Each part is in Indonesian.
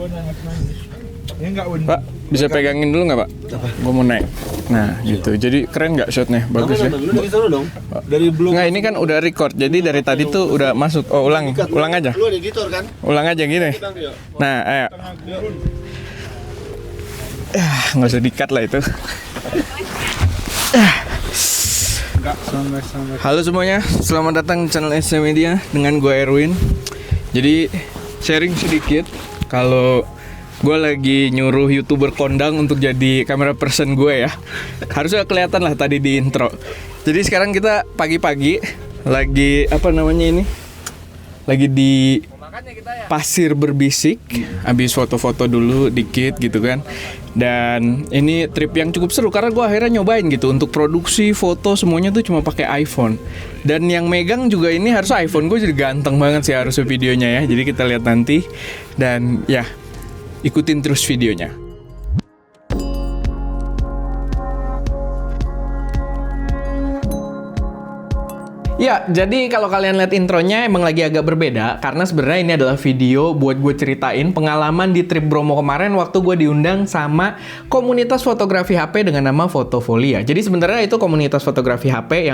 Pak, bisa pegangin dulu nggak Pak? Gue mau naik. Nah, gitu. Jadi keren nggak shotnya? Bagus ya? Nggak, ini kan udah record. Jadi dari tadi tuh udah masuk. Oh, ulang aja. Lu ada editor kan? Ulang aja gini. Nah, ayo. Nggak usah di-cut lah itu. Halo semuanya, selamat datang di channel SC Media dengan gue Erwin. Jadi sharing sedikit kalau gue lagi nyuruh YouTuber kondang untuk jadi kamera person gue ya. Harusnya kelihatan lah tadi di intro. Jadi sekarang kita pagi-pagi lagi lagi di pasir berbisik. Habis foto-foto dulu dikit gitu kan. Dan ini trip yang cukup seru karena gue akhirnya nyobain gitu untuk produksi foto semuanya tuh cuma pakai iPhone. Dan yang megang juga ini harus iPhone. Gue jadi ganteng banget sih harusnya videonya ya. Jadi kita lihat nanti. Dan ya, ikutin terus videonya. Ya, jadi kalau kalian lihat intronya emang lagi agak berbeda karena sebenarnya ini adalah video buat gue ceritain pengalaman di trip Bromo kemarin waktu gue diundang sama komunitas fotografi HP dengan nama Fotofolia. Jadi sebenarnya itu komunitas fotografi HP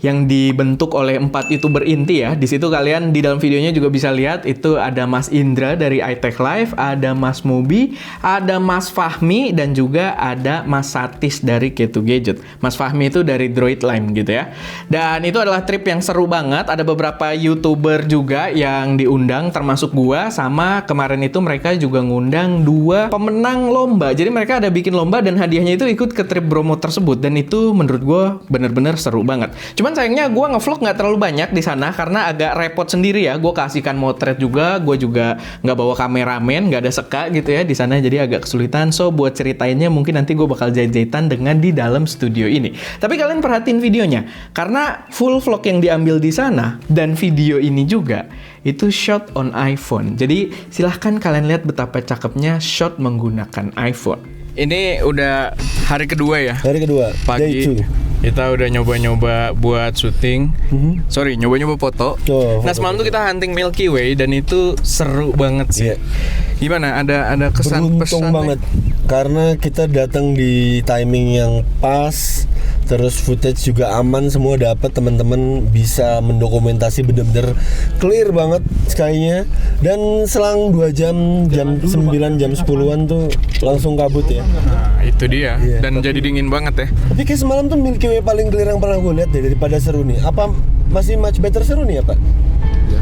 yang dibentuk oleh 4 YouTuber inti ya. Di situ kalian di dalam videonya juga bisa lihat itu ada Mas Indra dari iTech Live, ada Mas Mobi, ada Mas Fahmi dan juga ada Mas Satis dari K2 Gadget. Mas Fahmi itu dari Droid Lime gitu ya. Dan itu adalah trip yang seru banget. Ada beberapa YouTuber juga yang diundang termasuk gua, sama kemarin itu mereka juga ngundang 2 pemenang lomba. Jadi mereka ada bikin lomba dan hadiahnya itu ikut ke trip Bromo tersebut dan itu menurut gua bener-bener seru banget. Cuman sayangnya gua ngevlog nggak terlalu banyak di sana karena agak repot sendiri ya. Gua kasihkan motret juga, gua juga nggak bawa kameramen, nggak ada seka gitu ya di sana, jadi agak kesulitan. So buat ceritainnya mungkin nanti gua bakal jahit-jahitan dengan di dalam studio ini. Tapi kalian perhatiin videonya karena full vlog yang diambil di sana dan video ini juga itu shot on iPhone. Jadi silahkan kalian lihat betapa cakepnya shot menggunakan iPhone. Ini udah hari kedua ya. Hari kedua. Pagi kita udah nyoba-nyoba buat syuting. Sorry, nyoba-nyoba foto. Nah semalam tuh kita hunting Milky Way dan itu seru banget sih. Yeah. Gimana? Ada kesan pesan banget karena kita datang di timing yang pas. Terus footage juga aman, semua dapat, teman-teman bisa mendokumentasi bener-bener clear banget skynya. Dan selang 2 jam 9 jam 10-an tuh langsung kabut ya. Nah itu dia. Iya, Dan jadi dingin banget ya. Tapi kayak semalam tuh Milky Way paling clear yang pernah gue lihat deh daripada seru nih. Apa masih much better seru nih ya Pak? Ya.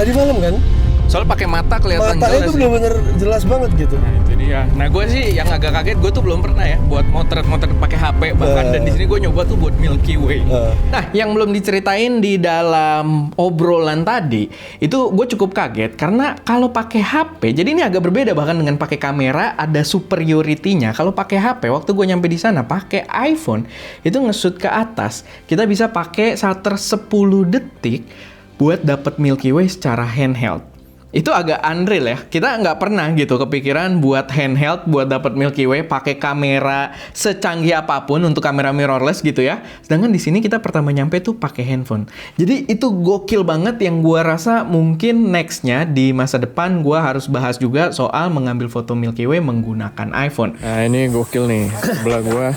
Tadi malam kan? Soalnya pakai mata kelihatan matanya jelas. Matanya tuh bener-bener jelas banget gitu. Nah itu dia. Nah gue sih yang agak kaget, gue tuh belum pernah ya buat motret pakai HP bahkan dan di sini gue nyoba tuh buat Milky Way. Nah yang belum diceritain di dalam obrolan tadi itu gue cukup kaget karena kalau pakai HP, jadi ini agak berbeda bahkan dengan pakai kamera, ada superiority-nya. Kalau pakai HP waktu gue nyampe di sana pakai iPhone itu nge-shoot ke atas, kita bisa pakai shutter 10 detik buat dapat Milky Way secara handheld. Itu agak unreal ya. Kita nggak pernah gitu kepikiran buat handheld, buat dapat Milky Way pakai kamera secanggih apapun untuk kamera mirrorless gitu ya. Sedangkan di sini kita pertama nyampe tuh pakai handphone. Jadi itu gokil banget yang gua rasa mungkin nextnya di masa depan gua harus bahas juga soal mengambil foto Milky Way menggunakan iPhone. Nah ini gokil nih sebelah gua.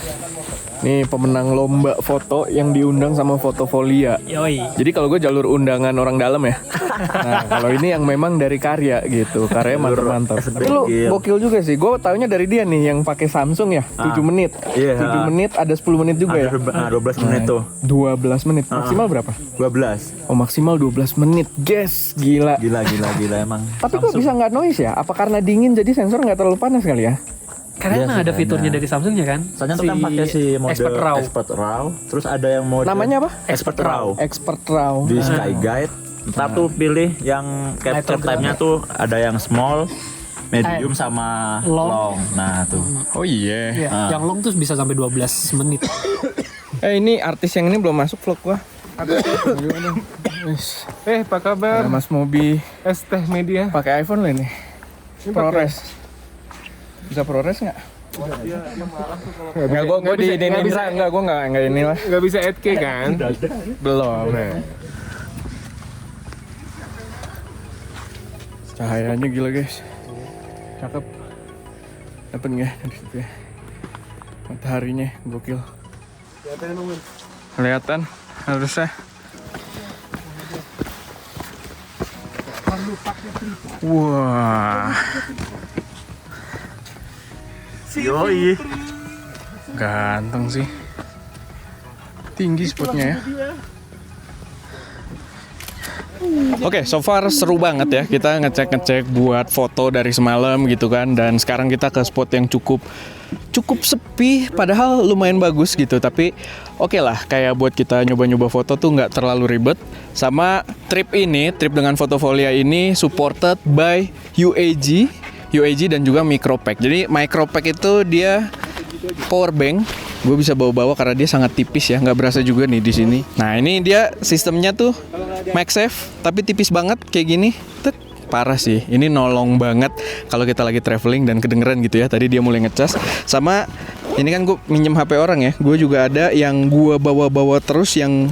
Nih pemenang lomba foto yang diundang sama Fotofolia. Yoi. Jadi kalau gue jalur undangan orang dalam ya. Nah kalau ini yang memang dari karya gitu, karyanya mantap-mantap. Tapi lu gokil juga sih. Gue taunya dari dia nih yang pakai Samsung ya, 7 menit. 7 menit ada 10 menit juga ya. 12 menit tuh. 12 menit. Maksimal berapa? 12. Oh maksimal 12 menit. Guys, gila. Gila emang. Tapi kok bisa nggak noise ya? Apa karena dingin jadi sensor nggak terlalu panas kali ya? Karena emang ada fiturnya dari Samsungnya kan. Soalnya tuh kan pakai si mode Expert RAW. Terus ada yang mode namanya apa? Expert RAW. Expert RAW. Di Sky Guide. Ntar tuh pilih yang capture time-nya tuh ada yang small, medium sama long. Nah tuh. Oh iya. Yang long tuh bisa sampai 12 menit. Ini artis yang ini belum masuk vlog gua. Apa kabar? Mas Mobi ST Media. pakai iPhone lo ini. ProRes. Bisa ProRes nggak? Enggak, Gue di ini enggak, gue nggak ini lah. Enggak bisa 8K kan? Belum. Cahayanya gila guys. cakep. Dapet nggak dari situ ya? Mataharinya gokil. Kelihatan harusnya. Wah. Yoi. Ganteng sih. Tinggi spotnya ya. Oke, so far seru banget ya. Kita ngecek buat foto dari semalam gitu kan. Dan sekarang kita ke spot yang cukup sepi, padahal lumayan bagus gitu. Tapi oke lah, kayak buat kita nyoba-nyoba foto tuh nggak terlalu ribet. Sama trip dengan Fotofolia ini supported by UAG dan juga Micropack. Jadi Micropack itu dia power bank. Gue bisa bawa-bawa karena dia sangat tipis ya, nggak berasa juga nih di sini. Nah ini dia sistemnya tuh MagSafe, tapi tipis banget kayak gini. Parah sih, ini nolong banget kalau kita lagi traveling dan kedengeran gitu ya. Tadi dia mulai ngecas. Sama ini kan gue minjem HP orang ya. Gue juga ada yang gue bawa-bawa terus yang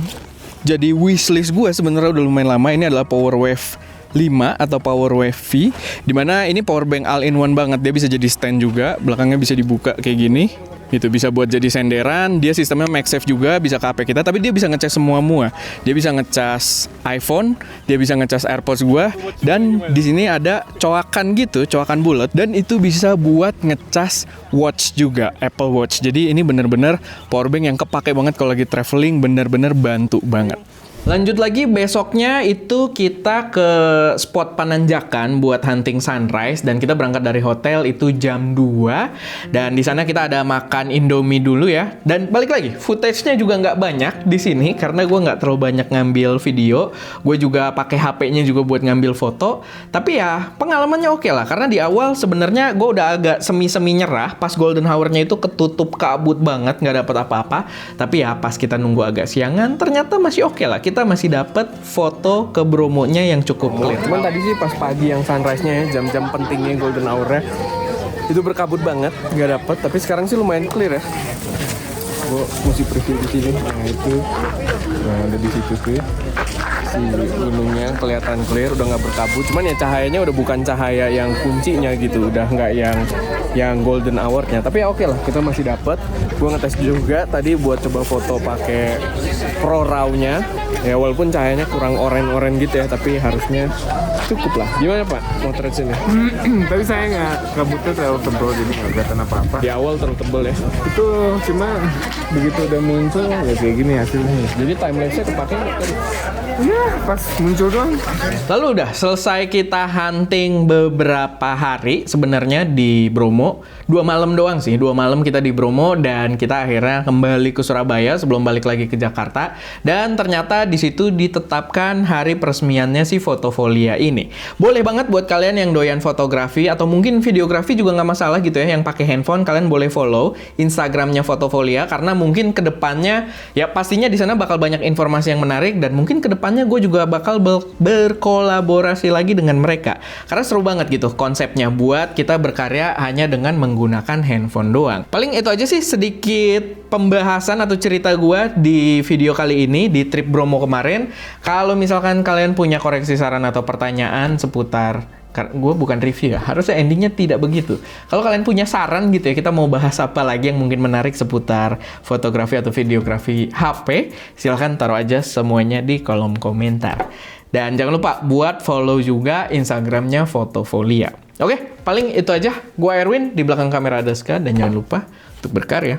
jadi wishlist gue sebenarnya udah lumayan lama. Ini adalah PowerWave 5 atau PowerWave V, dimana ini powerbank all-in-one banget. Dia bisa jadi stand juga, belakangnya bisa dibuka kayak gini. Gitu, bisa buat jadi senderan. Dia sistemnya MagSafe juga, bisa ke HP kita, tapi dia bisa ngecas semua. Dia bisa ngecas iPhone, dia bisa ngecas AirPods gua, dan di sini ada coakan gitu, coakan bulat, dan itu bisa buat ngecas watch juga, Apple Watch. Jadi ini bener-bener powerbank yang kepake banget kalau lagi traveling, bener-bener bantu banget. Lanjut lagi, besoknya itu kita ke spot Pananjakan buat hunting sunrise, dan kita berangkat dari hotel itu jam 2, dan di sana kita ada makan Indomie dulu ya. Dan balik lagi, footage-nya juga nggak banyak di sini karena gue nggak terlalu banyak ngambil video. Gue juga pakai HP-nya juga buat ngambil foto. Tapi ya pengalamannya oke lah, karena di awal sebenarnya gue udah agak semi-semi nyerah pas golden hour-nya itu ketutup kabut banget, nggak dapet apa-apa. Tapi ya pas kita nunggu agak siangan, ternyata masih oke lah. Kita masih dapat foto ke Bromo-nya yang cukup clear. Cuman tadi sih pas pagi yang sunrise-nya ya, jam-jam pentingnya golden hour-nya, itu berkabut banget, nggak dapet. Tapi sekarang sih lumayan clear ya. Gue mesti preview di sini. Nah itu, nah ada di situ tuh. Si gunungnya kelihatan clear, udah nggak berkabut. Cuman ya cahayanya udah bukan cahaya yang kuncinya gitu, udah nggak yang golden hour-nya. Tapi ya oke lah, kita masih dapat. Gue ngetes juga tadi buat coba foto pakai Pro RAW-nya. Ya walaupun cahayanya kurang oren-oren gitu ya, tapi harusnya cukup lah. Gimana Pak motret sini? Tapi saya nggak, kabutnya terlalu tebal jadi nggak kelihatan apa-apa. Di awal terlalu tebel ya. Itu cuma begitu udah muncul ya kayak gini hasilnya. Jadi timelapse-nya kepake nggak tadi? Iya, pas muncul doang. Lalu udah selesai kita hunting beberapa hari sebenarnya di Bromo. 2 malam doang sih, 2 malam kita di Bromo, dan kita akhirnya kembali ke Surabaya sebelum balik lagi ke Jakarta. Dan ternyata di situ ditetapkan hari peresmiannya si Fotofolia ini. Boleh banget buat kalian yang doyan fotografi atau mungkin videografi juga nggak masalah gitu ya, yang pakai handphone, kalian boleh follow Instagramnya Fotofolia, karena mungkin kedepannya ya pastinya di sana bakal banyak informasi yang menarik, dan mungkin kedepannya gue juga bakal berkolaborasi lagi dengan mereka, karena seru banget gitu konsepnya buat kita berkarya hanya dengan menggunakan handphone doang. Paling itu aja sih sedikit pembahasan atau cerita gue di video kali ini di trip Bromo kemarin. Kalau misalkan kalian punya koreksi, saran atau pertanyaan seputar, gue bukan review ya, harusnya endingnya tidak begitu. Kalau kalian punya saran gitu ya, kita mau bahas apa lagi yang mungkin menarik seputar fotografi atau videografi HP, silahkan taruh aja semuanya di kolom komentar. Dan jangan lupa buat follow juga Instagramnya Fotofolia. Oke, paling itu aja. Gue Erwin, di belakang kamera ada Ska, dan jangan lupa untuk berkarya.